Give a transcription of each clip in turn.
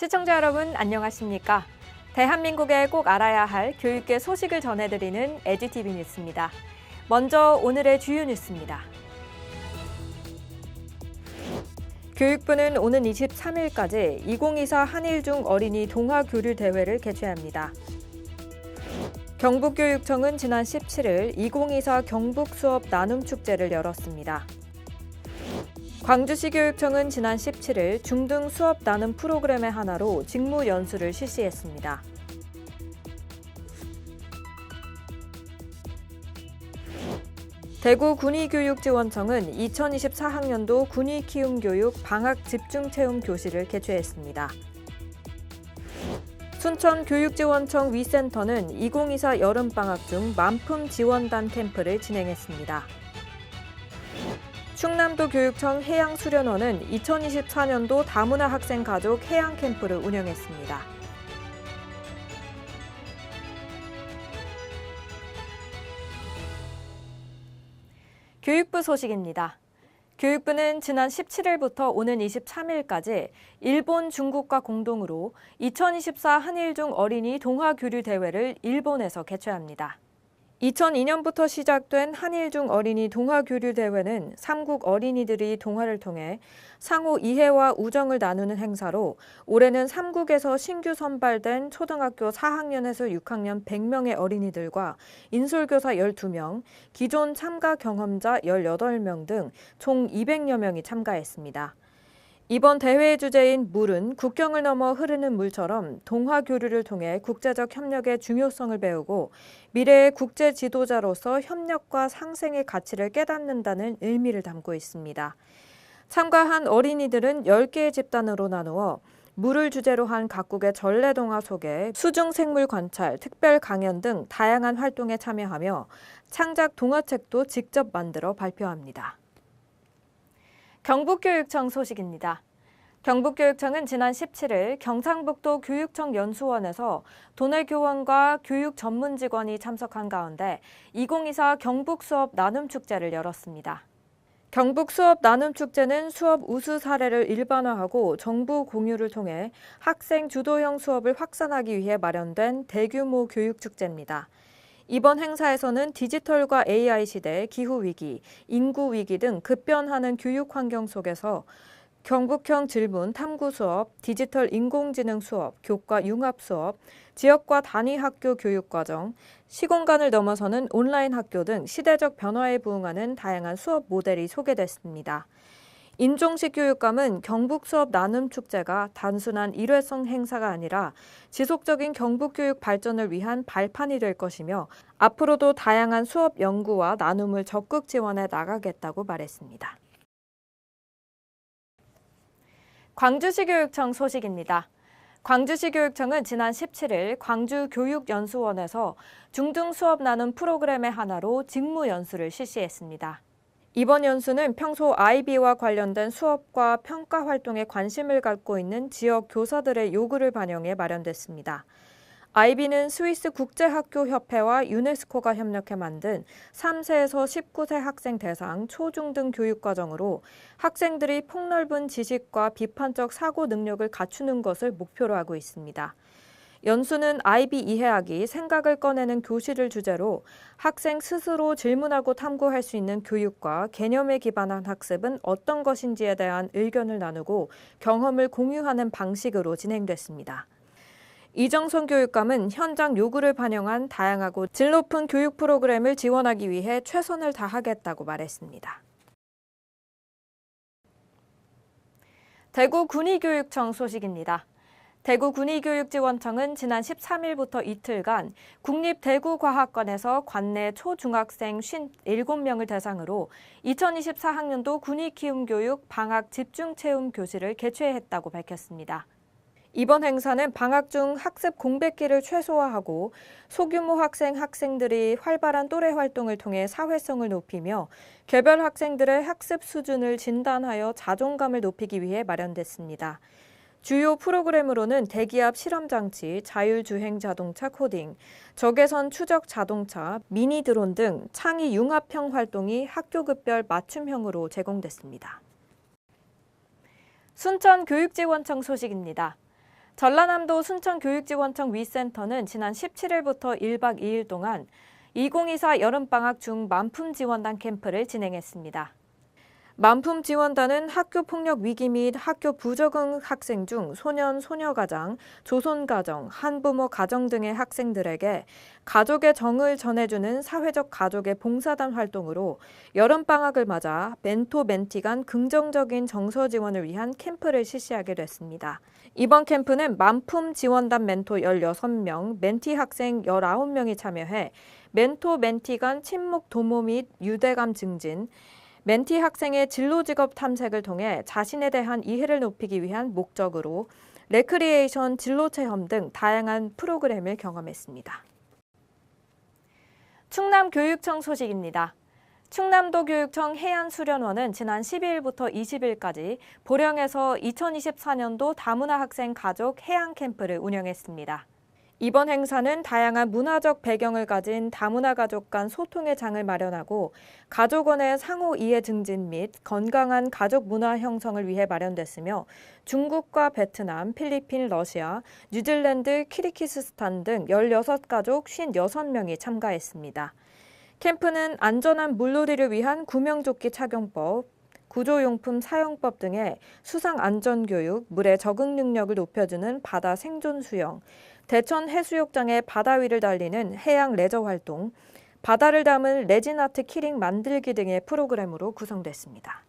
시청자 여러분 안녕하십니까? 대한민국에 꼭 알아야 할 교육계 소식을 전해드리는 에듀티비 뉴스입니다. 먼저 오늘의 주요 뉴스입니다. 교육부는 오는 23일까지 2024 한일중 어린이 동아교류 대회를 개최합니다. 경북교육청은 지난 17일 2024 경북수업 나눔축제를 열었습니다. 광주시 교육청은 지난 17일 중등 수업 나눔 프로그램의 하나로 직무 연수를 실시했습니다. 대구 군의교육지원청은 2024학년도 군의키움교육 방학 집중체험 교실을 개최했습니다. 순천교육지원청 위센터는 2024 여름방학 중 만품 지원단 캠프를 진행했습니다. 충남도 교육청 해양수련원은 2024년도 다문화 학생 가족 해양 캠프를 운영했습니다. 교육부 소식입니다. 교육부는 지난 17일부터 오는 23일까지 일본, 중국과 공동으로 2024 한일중 어린이 동아교류 대회를 일본에서 개최합니다. 2002년부터 시작된 한일중 어린이 동아교류 대회는 3국 어린이들이 동아를 통해 상호 이해와 우정을 나누는 행사로 올해는 3국에서 신규 선발된 초등학교 4학년에서 6학년 100명의 어린이들과 인솔교사 12명, 기존 참가 경험자 18명 등 총 200여 명이 참가했습니다. 이번 대회의 주제인 물은 국경을 넘어 흐르는 물처럼 동화 교류를 통해 국제적 협력의 중요성을 배우고 미래의 국제 지도자로서 협력과 상생의 가치를 깨닫는다는 의미를 담고 있습니다. 참가한 어린이들은 10개의 집단으로 나누어 물을 주제로 한 각국의 전래동화 소개, 수중생물 관찰, 특별 강연 등 다양한 활동에 참여하며 창작 동화책도 직접 만들어 발표합니다. 경북교육청 소식입니다. 경북교육청은 지난 17일 경상북도 교육청 연수원에서 도내교원과 교육 전문 직원이 참석한 가운데 2024 경북수업 나눔축제를 열었습니다. 경북수업 나눔축제는 수업 우수 사례를 일반화하고 정보 공유를 통해 학생 주도형 수업을 확산하기 위해 마련된 대규모 교육축제입니다. 이번 행사에서는 디지털과 AI 시대, 기후위기, 인구위기 등 급변하는 교육 환경 속에서 경북형 질문 탐구 수업, 디지털 인공지능 수업, 교과 융합 수업, 지역과 단위 학교 교육 과정, 시공간을 넘어서는 온라인 학교 등 시대적 변화에 부응하는 다양한 수업 모델이 소개됐습니다. 인종식 교육감은 경북수업 나눔축제가 단순한 일회성 행사가 아니라 지속적인 경북교육 발전을 위한 발판이 될 것이며 앞으로도 다양한 수업 연구와 나눔을 적극 지원해 나가겠다고 말했습니다. 광주시 교육청 소식입니다. 광주시 교육청은 지난 17일 광주교육연수원에서 중등 수업 나눔 프로그램의 하나로 직무 연수를 실시했습니다. 이번 연수는 평소 IB와 관련된 수업과 평가 활동에 관심을 갖고 있는 지역 교사들의 요구를 반영해 마련됐습니다. IB는 스위스 국제학교협회와 유네스코가 협력해 만든 3세에서 19세 학생 대상 초중등 교육과정으로 학생들이 폭넓은 지식과 비판적 사고 능력을 갖추는 것을 목표로 하고 있습니다. 연수는 IB 이해하기, 생각을 꺼내는 교실을 주제로 학생 스스로 질문하고 탐구할 수 있는 교육과 개념에 기반한 학습은 어떤 것인지에 대한 의견을 나누고 경험을 공유하는 방식으로 진행됐습니다. 이정선 교육감은 현장 요구를 반영한 다양하고 질 높은 교육 프로그램을 지원하기 위해 최선을 다하겠다고 말했습니다. 대구 군의교육청 소식입니다. 대구 군의교육지원청은 지난 13일부터 이틀간 국립대구과학관에서 관내 초중학생 57명을 대상으로 2024학년도 군의키움교육 방학 집중체험 교실을 개최했다고 밝혔습니다. 이번 행사는 방학 중 학습 공백기를 최소화하고 소규모 학생들이 활발한 또래 활동을 통해 사회성을 높이며 개별 학생들의 학습 수준을 진단하여 자존감을 높이기 위해 마련됐습니다. 주요 프로그램으로는 대기압 실험장치, 자율주행 자동차 코딩, 적외선 추적 자동차, 미니 드론 등 창의 융합형 활동이 학교급별 맞춤형으로 제공됐습니다. 순천교육지원청 소식입니다. 전라남도 순천교육지원청 위센터는 지난 17일부터 1박 2일 동안 2024 여름방학 중 만품지원단 캠프를 진행했습니다. 만품지원단은 학교폭력 위기 및 학교 부적응 학생 중 소년, 소녀가장, 조손가정, 한부모 가정 등의 학생들에게 가족의 정을 전해주는 사회적 가족의 봉사단 활동으로 여름방학을 맞아 멘토, 멘티 간 긍정적인 정서 지원을 위한 캠프를 실시하게 됐습니다. 이번 캠프는 만품지원단 멘토 16명, 멘티 학생 19명이 참여해 멘토, 멘티 간 친목 도모 및 유대감 증진, 멘티 학생의 진로 직업 탐색을 통해 자신에 대한 이해를 높이기 위한 목적으로 레크리에이션, 진로 체험 등 다양한 프로그램을 경험했습니다. 충남교육청 소식입니다. 충남도 교육청 해안수련원은 지난 12일부터 20일까지 보령에서 2024년도 다문화 학생 가족 해양 캠프를 운영했습니다. 이번 행사는 다양한 문화적 배경을 가진 다문화 가족 간 소통의 장을 마련하고 가족 간의 상호 이해 증진 및 건강한 가족 문화 형성을 위해 마련됐으며 중국과 베트남, 필리핀, 러시아, 뉴질랜드, 키르기스스탄 등 16가족 56명이 참가했습니다. 캠프는 안전한 물놀이를 위한 구명조끼 착용법, 구조용품 사용법 등의 수상 안전교육, 물의 적응 능력을 높여주는 바다 생존 수영, 대천 해수욕장의 바다 위를 달리는 해양 레저 활동, 바다를 담은 레진 아트 키링 만들기 등의 프로그램으로 구성됐습니다.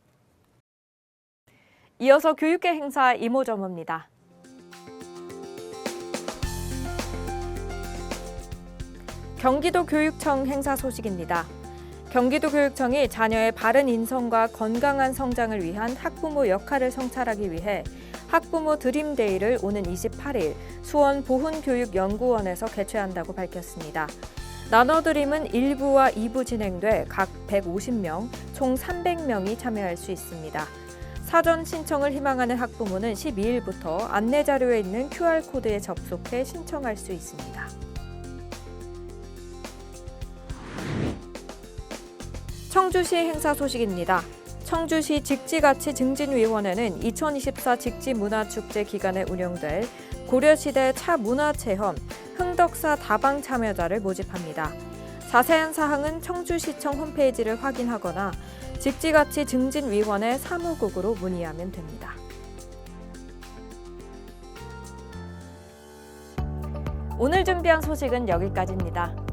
이어서 교육계 행사 이모저모입니다. 경기도 교육청 행사 소식입니다. 경기도 교육청이 자녀의 바른 인성과 건강한 성장을 위한 학부모 역할을 성찰하기 위해 학부모 드림데이를 오는 28일 수원 보훈교육연구원에서 개최한다고 밝혔습니다. 나눠드림은 1부와 2부 진행돼 각 150명, 총 300명이 참여할 수 있습니다. 사전 신청을 희망하는 학부모는 12일부터 안내자료에 있는 QR코드에 접속해 신청할 수 있습니다. 청주시 행사 소식입니다. 청주시 직지가치증진위원회는 2024 직지문화축제 기간에 운영될 고려시대 차문화체험 흥덕사 다방 참여자를 모집합니다. 자세한 사항은 청주시청 홈페이지를 확인하거나 직지가치증진위원회 사무국으로 문의하면 됩니다. 오늘 준비한 소식은 여기까지입니다.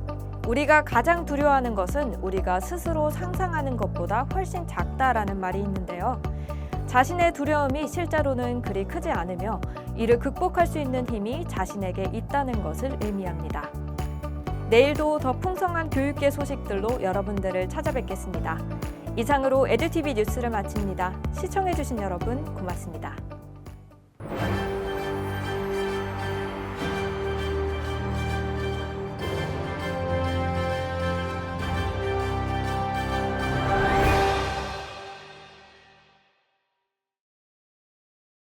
우리가 가장 두려워하는 것은 우리가 스스로 상상하는 것보다 훨씬 작다라는 말이 있는데요. 자신의 두려움이 실제로는 그리 크지 않으며 이를 극복할 수 있는 힘이 자신에게 있다는 것을 의미합니다. 내일도 더 풍성한 교육계 소식들로 여러분들을 찾아뵙겠습니다. 이상으로 에듀티비 뉴스를 마칩니다. 시청해주신 여러분 고맙습니다.